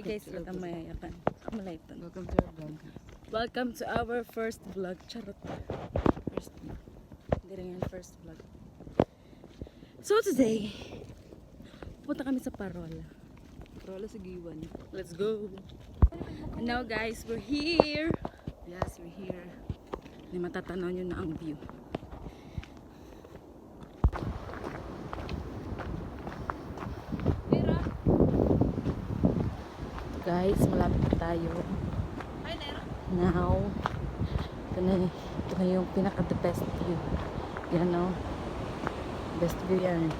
guys, ratang mayayakan. Kamalaitan. Welcome to our vlog. Welcome to our first vlog. Charot. First vlog. Hindi rin yan first vlog. So today, pupunta kami sa Parola. Parola sa Giwan. Let's go. And now guys, we're here. Yes, we're here. Hindi matatanaw nyo na ang view. Guys, malapit na tayo. Now, ito na yung pinaka the best view. Yan o. Best view yan.